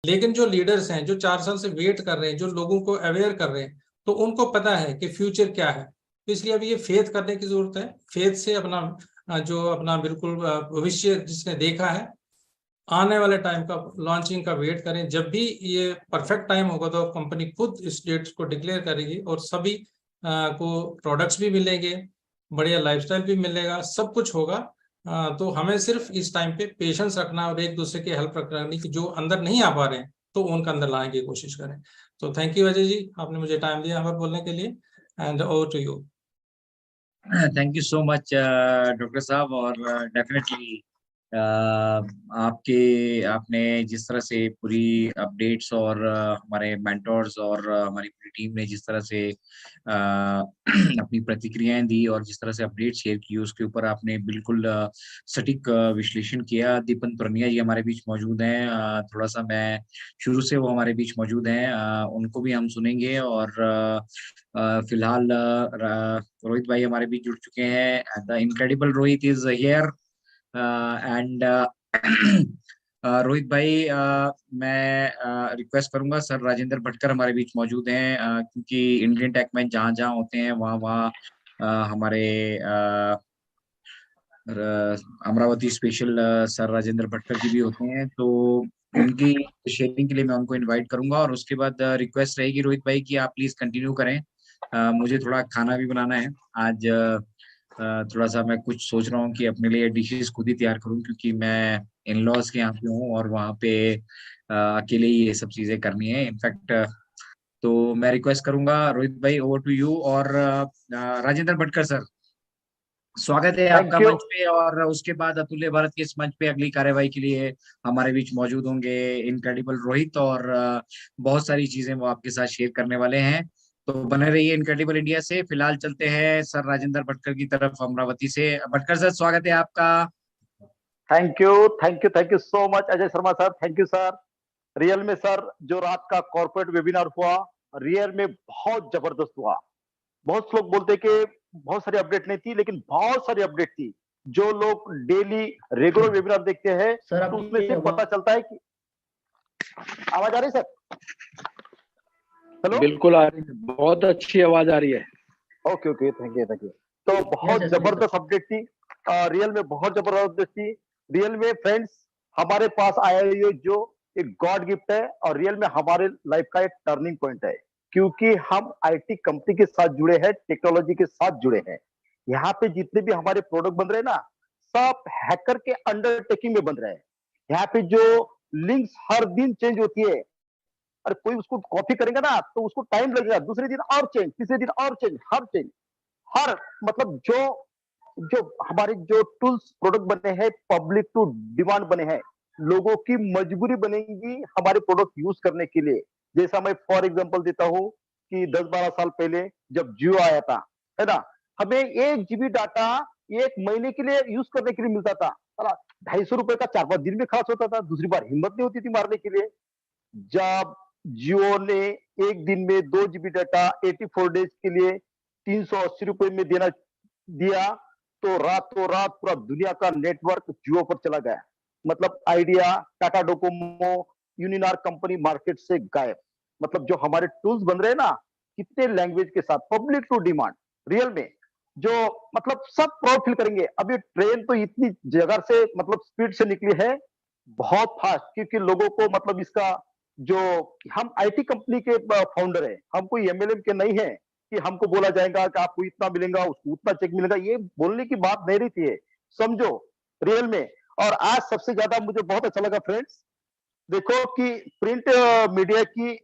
लेकिन जो लीडर्स हैं, जो 4 साल से वेट कर रहे हैं, जो लोगों को अवेयर कर रहे हैं, तो उनको पता है कि फ्यूचर क्या है। तो इसलिए अब ये फेथ करने की जरूरत है। फेथ से अपना जो अपना बिल्कुल भविष्य जिसने देखा है, आने वाले टाइम का लॉन्चिंग का वेट करें। जब भी ये परफेक्ट टाइम होगा तो कंपनी खुद इस डेट्स को डिक्लेयर करेगी और सभी को प्रोडक्ट्स भी मिलेंगे, बढ़िया लाइफस्टाइल भी मिलेगा, सब कुछ होगा। तो हमें सिर्फ इस टाइम पे पेशेंस रखना और एक दूसरे की हेल्प रखनी कि जो अंदर नहीं आ पा रहे हैं तो उनका अंदर लाने की कोशिश करें। तो थैंक यू अजय जी, आपने मुझे टाइम दिया हमें बोलने के लिए। And over to you. Thank you so much doctor साहब। और डेफिनेटली आपने जिस तरह से पूरी अपडेट्स और हमारे मेंटोर्स और हमारी पूरी टीम ने जिस तरह से अपनी प्रतिक्रियाएं दी और जिस तरह से अपडेट शेयर की, उसके ऊपर आपने बिल्कुल सटीक विश्लेषण किया। दीपन पुरनिया जी हमारे बीच मौजूद हैं। थोड़ा सा मैं शुरू से वो हमारे बीच मौजूद हैं, उनको भी हम सुनेंगे। और फिलहाल रोहित भाई हमारे बीच जुड़ चुके हैं। The incredible Rohit is here. And Rohit भाई, मैं रिक्वेस्ट करूंगा, सर राजेंद्र भटकर हमारे बीच मौजूद हैं, क्योंकि इंडियन टेक में जहाँ जहाँ होते हैं वहाँ वहाँ हमारे अमरावती स्पेशल सर राजेंद्र भटकर जी भी होते हैं। तो उनकी शेयरिंग के लिए मैं उनको इनवाइट करूंगा। और उसके बाद रिक्वेस्ट रहेगी रोहित भाई कि आप प्लीज कंटिन्यू करें। मुझे थोड़ा खाना भी बनाना है आज। थोड़ा सा मैं कुछ सोच रहा हूँ कि अपने लिए डिशेस खुद ही तैयार करूँ, क्योंकि मैं इन लॉज के यहाँ पे हूँ और वहाँ पे अकेले ही ये सब चीजें करनी है इनफैक्ट। तो मैं रिक्वेस्ट करूंगा रोहित भाई, ओवर टू यू। और राजेंद्र भटकर सर, स्वागत है आपका थैंक यू। मंच पे। और उसके बाद अतुल्य भारत के इस मंच पे अगली कार्यवाही के लिए हमारे बीच मौजूद होंगे इनक्रेडिबल रोहित, और बहुत सारी चीजें वो आपके साथ शेयर करने वाले हैं। तो बने रहिए इनक्रेडिबल इंडिया से। फिलहाल चलते हैं सर राजेंद्र भटकर की तरफ अमरावती से। भटकर सर, स्वागत है आपका। Thank you, thank you, thank you so much Ajay Sharma sir. Thank you sir. Real में सर, जो रात का कॉर्पोरेट वेबिनार हुआ, रियल में बहुत जबरदस्त हुआ। बहुत लोग बोलते कि बहुत सारी अपडेट नहीं थी, लेकिन बहुत सारी अपडेट थी। जो लोग डेली रेगुलर वेबिनार देखते हैं सर, तो उसमें से पता चलता है कि आवाज आ रही है सर? हेलो, बिल्कुल आ रही है, बहुत अच्छी आवाज आ रही है। Okay okay, thank you thank you. तो बहुत जबरदस्त अपडेट थी। रियल में बहुत जबरदस्त थी। रियल में फ्रेंड्स, हमारे पास आया ये जो एक गॉड गिफ्ट है, और रियल में हमारे लाइफ का एक टर्निंग पॉइंट है। क्योंकि हम आईटी कंपनी के साथ जुड़े हैं, टेक्नोलॉजी के साथ जुड़े हैं। यहाँ पे जितने भी हमारे प्रोडक्ट बन रहे हैं ना, सब हैकर के अंडरटेकिंग में बन रहे हैं। यहाँ पे जो लिंक्स हर दिन चेंज होती है, और कोई उसको कॉपी करेगा ना तो उसको टाइम लगेगा, दूसरे दिन और चेंज, तीसरे दिन और चेंज, हर चेंज, हर मतलब जो जो हमारे जो टूल्स प्रोडक्ट बने हैं, पब्लिक टू डिमांड बने हैं। लोगों की मजबूरी बनेगी हमारे प्रोडक्ट यूज करने के लिए। जैसा मैं फॉर एग्जांपल देता हूं कि 10-12 साल पहले जब जियो आया था, है ना, हमें 1 GB डाटा 1 महीने के लिए यूज करने के लिए मिलता था। 250 रुपए का 4-5 दिन में खर्च होता था, दूसरी बार हिम्मत नहीं होती थी मारने के लिए। जब जियो ने एक दिन में 2 GB डाटा 84 डेज के लिए 380 रुपए में देना दिया, तो रातों रात पूरा दुनिया का नेटवर्क जियो पर चला गया। मतलब Idea, Tata Docomo, Uninor company market से गायब। मतलब जो हमारे टूल्स बन रहे हैं ना, कितने लैंग्वेज के साथ, पब्लिक टू डिमांड, रियल में जो मतलब सब प्राउड फील करेंगे। अभी ट्रेन तो इतनी जगह से मतलब स्पीड से निकली है, बहुत फास्ट, क्योंकि लोगों को मतलब इसका जो, हम आईटी कंपनी के फाउंडर है, हम कोई एमएलएम के नहीं है कि हमको बोला जाएगा कि आपको इतना मिलेगा, उसको उतना चेक मिलेगा। ये बोलने की बात नहीं रही थी, समझो रियल में। और आज सबसे ज्यादा मुझे बहुत अच्छा लगा फ्रेंड्स, देखो कि प्रिंट मीडिया की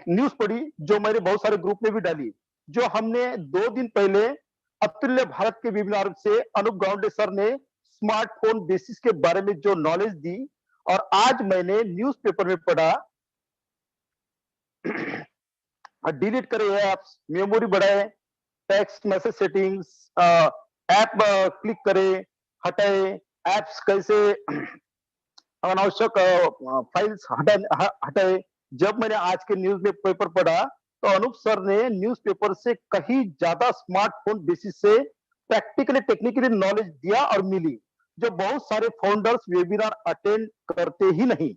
न्यूज पढ़ी, जो मैंने बहुत सारे ग्रुप में भी डाली। जो हमने 2 दिन पहले अतुल्य भारत के वेबिनार से अनूप गावंडे सर ने स्मार्टफोन बेसिस के बारे में जो नॉलेज दी, और आज मैंने न्यूज़पेपर में पढ़ा, डिलीट करे ऐप्स, मेमोरी बढ़ाए, text message settings, app click करे, हटाए, एप्स कैसे अनावश्यक फाइल्स हटाए। जब मैंने आज के न्यूज में पेपर पढ़ा, तो अनूप सर ने न्यूज़पेपर से कहीं ज्यादा स्मार्टफोन बेसिस से प्रैक्टिकली टेक्निकली नॉलेज दिया और मिली, जो बहुत सारे फाउंडर्स वेबिनार अटेंड करते ही नहीं।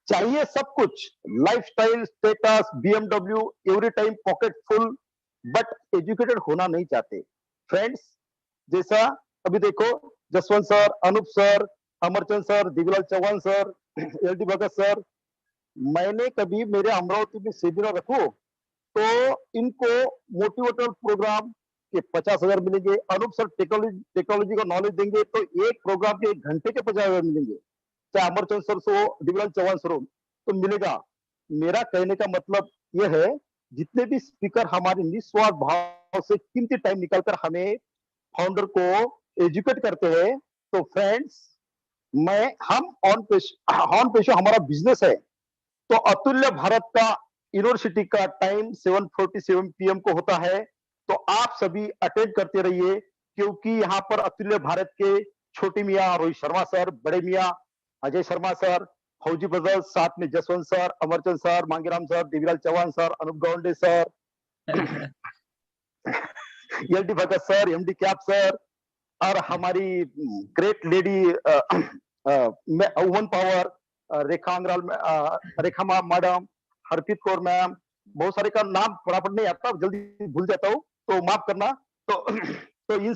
चाहिए सब कुछ, lifestyle, status, BMW, every time pocket full, but educated होना नहीं चाहते। फ्रेंड्स, जैसा अभी देखो Jaswant sir, Anoop sir, Amarchand sir, Divyalal Chauhan sir, LD Bhagat sir, मैंने कभी मेरे अमरावती में सेमिनार रखो तो इनको मोटिवेशनल प्रोग्राम के 50,000 मिलेंगे। अनूप सर टेक्नोलॉजी का नॉलेज देंगे तो एक प्रोग्राम के 1 घंटे के 50,000 मिलेंगे। चाहे अमरचंद सर से हो, दिव्यलाल चौहान सर हो, तो मिलेगा। मेरा कहने का मतलब यह है, जितने भी स्पीकर हमारे निस्वार्थ भाव से कीमती टाइम निकालकर हमें फाउंडर को एजुकेट करते हैं, तो फ्रेंड्स हम ऑन पेशो हमारा बिजनेस है। तो अतुल्य भारत का यूनिवर्सिटी का टाइम 7:47 PM को होता है, तो आप सभी अटेंड करते रहिए, क्योंकि यहाँ पर अतुल्य भारत के छोटे मियाँ रोहित शर्मा सर, बड़े मियाँ अजय शर्मा सर, फौजी ब्रदर्स, साथ में Jaswant sir, Amarchand sir, Mangiram sir, Devilal Chauhan sir, Anoop Gaunde sir, LD Bhagat sir, MD cap sir, और हमारी great lady woman power Rekha Angral, Rekha madam, Harpreet Kaur ma'am, बहुत सारे का नाम फटाफट नहीं आता, जल्दी भूल जाता हूँ, तो माफ करना। तो तो इन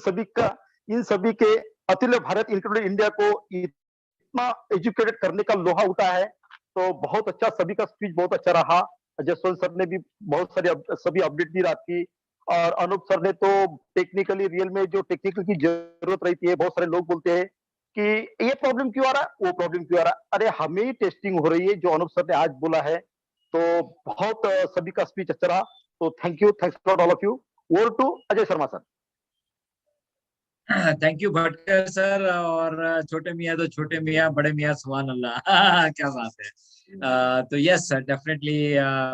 सभी के अतुल्य भारत इंक्लूडिंग इंडिया को इतना एजुकेटेड करने का लोहा उठा है। तो बहुत अच्छा, सभी का स्पीच बहुत अच्छा रहा। जसवंत सर ने भी बहुत सारे सभी अपडेट दी रात की, और अनूप सर ने तो टेक्निकली रियल में जो टेक्निकल की जरूरत रहती है, बहुत सारे लोग बोलते हैं कि ये प्रॉब्लम क्यों आ रहा है, वो प्रॉब्लम क्यों आ रहा है, अरे हमें ही टेस्टिंग हो रही है, जो अनूप सर ने आज बोला है। तो बहुत सभी का स्पीच अच्छा रहा। तो thank you, thanks for all of you. Over to Ajay Sharma sir. Thank you Bhatkar sir. और छोटे मियाँ तो छोटे मियाँ, बड़े मियाँ सुभान अल्लाह। क्या बात है। तो yes sir, definitely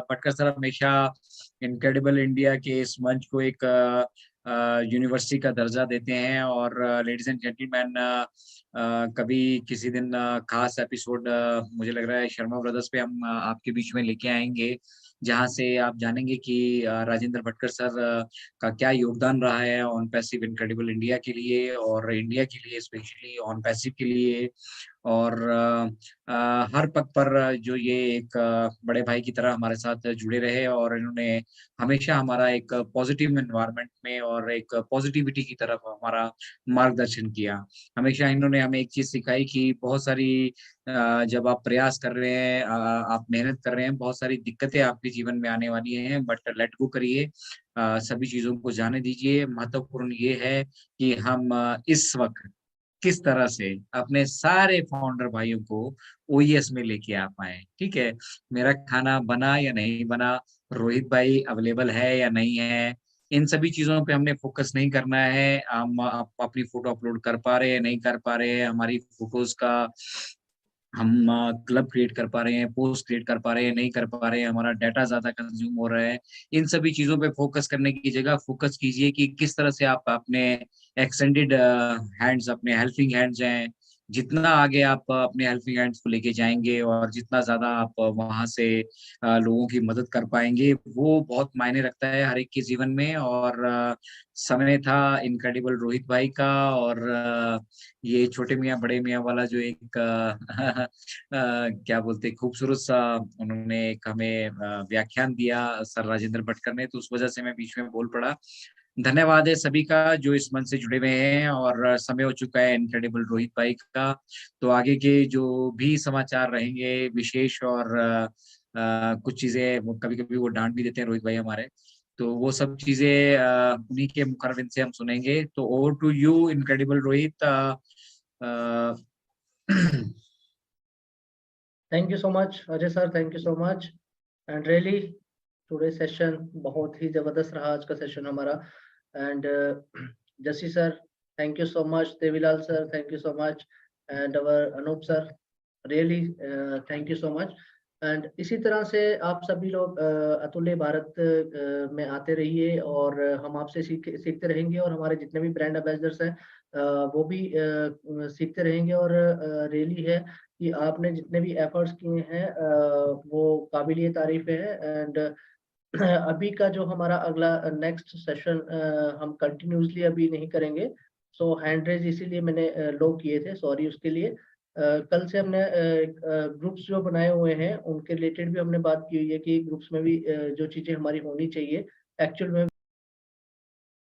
Bhatkar sir हमेशा इनक्रेडिबल इंडिया के इस मंच को एक यूनिवर्सिटी का दर्जा देते हैं। और लेडीज एंड जेंटलमैन, कभी किसी दिन खास एपिसोड मुझे लग रहा है शर्मा ब्रदर्स पे हम आपके बीच में लेके आएंगे, जहां से आप जानेंगे कि राजेंद्र भटकर सर का क्या योगदान रहा है ऑन पैसिव इनक्रेडिबल इंडिया के लिए, और इंडिया के लिए स्पेशली ऑन पैसिव के लिए। और हर पग पर जो ये एक बड़े भाई की तरह हमारे साथ जुड़े रहे, और इन्होंने हमेशा हमारा एक पॉजिटिव एनवायरनमेंट में और एक पॉजिटिविटी की तरफ हमारा मार्गदर्शन किया। हमेशा इन्होंने हमें एक चीज सिखाई कि बहुत सारी जब आप प्रयास कर रहे हैं, आप मेहनत कर रहे हैं, बहुत सारी दिक्कतें आपके जीवन में आने वाली हैं, बट लेट गो करिए, सभी चीजों को जाने दीजिए। महत्वपूर्ण ये है कि हम इस वक्त किस तरह से अपने सारे फाउंडर भाइयों को OES में लेके आ पाए। ठीक है, मेरा खाना बना या नहीं बना, रोहित भाई अवेलेबल है या नहीं है, इन सभी चीजों पे हमने फोकस नहीं करना है। हम अपनी फोटो अपलोड कर पा रहे हैं, नहीं कर पा रहे हैं, हमारी फोटोज का हम क्लब क्रिएट कर पा रहे हैं, पोस्ट क्रिएट कर पा रहे हैं, नहीं कर पा रहे हैं, हमारा डाटा ज्यादा कंज्यूम हो रहा है, इन सभी चीजों पे फोकस करने की जगह फोकस कीजिए कि किस तरह से आप अपने एक्सटेंडेड हैंड्स, अपने हेल्पिंग हैंड्स हैं, जितना आगे आप अपने हेल्पिंग हैंड्स को लेके जाएंगे और जितना ज्यादा आप वहां से लोगों की मदद कर पाएंगे, वो बहुत मायने रखता है हर एक के जीवन में। और समय था इनक्रेडिबल रोहित भाई का, और ये छोटे मियाँ बड़े मियाँ वाला जो एक क्या बोलते, खूबसूरत सा उन्होंने एक हमें व्याख्यान दिया सर राजेंद्र भटकर ने, तो उस वजह से मैं बीच में बोल पड़ा। धन्यवाद है सभी का जो इस मंच से जुड़े हुए हैं। और समय हो चुका है इनक्रेडिबल रोहित भाई का, तो आगे के जो भी समाचार रहेंगे विशेष, और कुछ चीजें कभी कभी वो डांट भी देते हैं रोहित भाई हमारे, तो वो सब चीजें उन्हीं के मुखारबिन से हम सुनेंगे। तो over to you incredible Rohit. Thank you so much Ajay sir, thank you so much. And really today session बहुत ही जबरदस्त रहा आज का सेशन हमारा। And Jassi sir, thank you so much. Devilal sir, thank you so much. And our Anoop sir, really thank you so much. And इसी तरह से आप सभी लोग अतुल्य भारत में आते रहिए, और हम आपसे सीखते रहेंगे, और हमारे जितने भी ब्रांड एम्बेसडर्स हैं वो भी सीखते रहेंगे। और रियली है कि आपने जितने भी एफर्ट्स किए हैं वो काबिलिए तारीफ है। एंड अभी का जो हमारा अगला नेक्स्ट सेशन हम कंटिन्यूसली अभी नहीं करेंगे, सो हैंड रेज इसीलिए मैंने लो किए थे, सॉरी उसके लिए। कल से हमने ग्रुप्स जो बनाए हुए हैं उनके रिलेटेड भी हमने बात की हुई है कि ग्रुप्स में भी जो चीजें हमारी होनी चाहिए एक्चुअल में